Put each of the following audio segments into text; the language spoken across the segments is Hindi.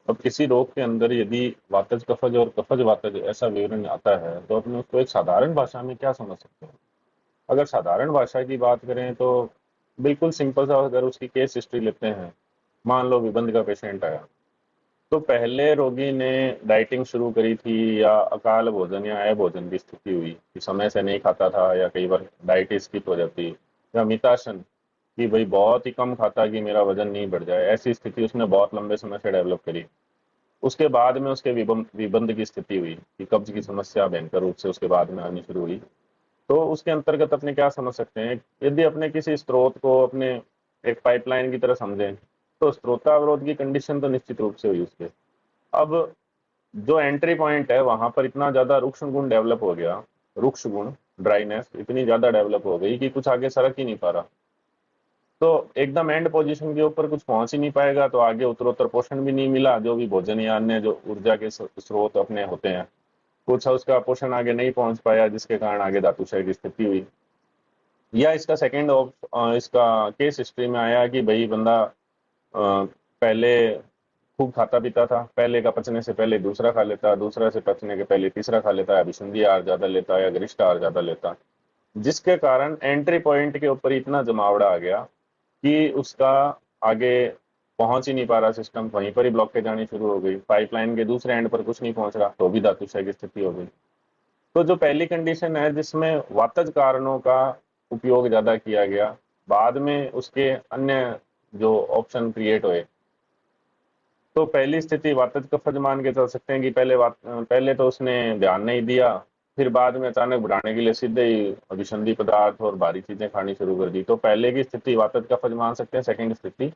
अब किसी रोग के अंदर यदि वातज कफज और कफज वातज ऐसा विवरण आता है तो अपने उसको एक साधारण भाषा में क्या समझ सकते हैं? अगर साधारण भाषा की बात करें तो बिल्कुल सिंपल सा अगर उसकी केस हिस्ट्री लेते हैं, मान लो विबंध का पेशेंट आया, तो पहले रोगी ने डाइटिंग शुरू करी थी या अकाल भोजन या अभोजन की स्थिति हुई कि समय से नहीं खाता था या कई बार डाइट स्किप हो जाती, या मिताशन कि भाई बहुत ही कम खाता कि मेरा वजन नहीं बढ़ जाए, ऐसी स्थिति उसने बहुत लंबे समय से डेवलप करी। उसके बाद में उसके विबंध की स्थिति हुई कि कब्ज की समस्या भयंकर रूप से उसके बाद में आनी शुरू हुई। तो उसके अंतर्गत अपने क्या समझ सकते हैं, यदि अपने किसी स्रोत को अपने एक पाइपलाइन की तरह समझें तो स्रोतावरोध की कंडीशन तो निश्चित रूप से हुई उसके। अब जो एंट्री पॉइंट है वहां पर इतना ज्यादा रुक्ष गुण डेवलप हो गया, रुक्ष गुण ड्राइनेस इतनी ज्यादा डेवलप हो गई कि कुछ आगे सरक ही नहीं पा रहा। तो एकदम एंड पोजीशन के ऊपर कुछ पहुंच ही नहीं पाएगा तो आगे उत्तरोत्तर पोषण भी नहीं मिला, जो भी भोजन या अन्य जो ऊर्जा के स्रोत अपने होते हैं कुछ उसका पोषण आगे नहीं पहुंच पाया, जिसके कारण आगे धातुक्षय की स्थिति हुई। या इसका सेकेंड इसका केस हिस्ट्री में आया कि भाई बंदा पहले खूब खाता पीता था, पहले का पचने से पहले दूसरा खा लेता, दूसरा से पचने के पहले तीसरा खा लेता, अभिसंधि आहार ज्यादा लेता या गरिष्ठ आहार ज्यादा लेता, जिसके कारण एंट्री पॉइंट के ऊपर इतना जमावड़ा आ गया कि उसका आगे पहुंच ही नहीं पा रहा सिस्टम, वहीं पर ही ब्लॉकेज आनी शुरू हो गई, पाइपलाइन के दूसरे एंड पर कुछ नहीं पहुंच रहा तो भी धातुक्षय की स्थिति हो गई। तो जो पहली कंडीशन है जिसमें वातज कारणों का उपयोग ज्यादा किया गया, बाद में उसके अन्य जो ऑप्शन क्रिएट हुए, तो पहली स्थिति वातज कफज मान के चल सकते हैं कि पहले तो उसने ध्यान नहीं दिया, फिर बाद में अचानक बढ़ाने के लिए सीधे ही अभिसंधि पदार्थ और भारी चीजें खानी शुरू कर दी, तो पहले की स्थिति वातज कफज मान सकते हैं, सेकंड स्थिति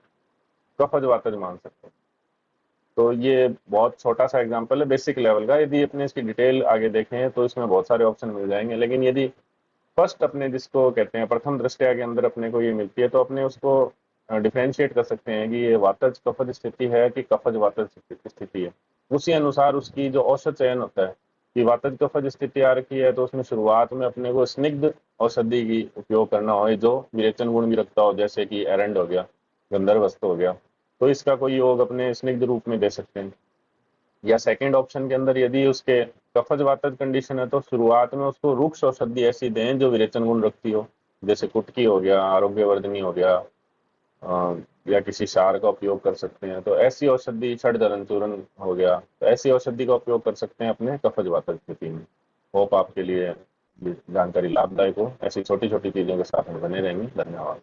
कफज वातज मान सकते हैं। तो ये बहुत छोटा सा एग्जांपल है बेसिक लेवल का, यदि अपने इसकी डिटेल आगे देखें तो इसमें बहुत सारे ऑप्शन मिल जाएंगे, लेकिन यदि फर्स्ट अपने जिसको कहते हैं प्रथम दृष्टया के अंदर अपने को ये मिलती है तो अपने उसको डिफरेंशिएट कर सकते हैं कि ये वातज कफज स्थिति है कि कफज वातज स्थिति है। उसी अनुसार उसकी जो औषध चयन होता है कि वातज कफज स्थिति आ रखी है तो उसमें शुरुआत में अपने को स्निग्ध औषधि की उपयोग करना हो जो विरेचन गुण भी रखता हो, जैसे कि एरंड हो गया, गंधर्वस्त हो गया, तो इसका कोई योग अपने स्निग्ध रूप में दे सकते हैं। या सेकंड ऑप्शन के अंदर यदि उसके कफज वातज कंडीशन है तो शुरुआत में उसको रुक्ष औषधि ऐसी दें जो विरेचन गुण रखती हो, जैसे कुटकी हो गया, आरोग्यवर्धनी हो गया, या किसी क्षार का उपयोग कर सकते हैं, तो ऐसी औषधि षडधरण चूर्ण हो गया, तो ऐसी औषधि का उपयोग कर सकते हैं अपने कफज वातज स्थिति में। होप आपके लिए ये जानकारी लाभदायक हो, ऐसी छोटी छोटी चीजों के साथ में बने रहेंगे। धन्यवाद।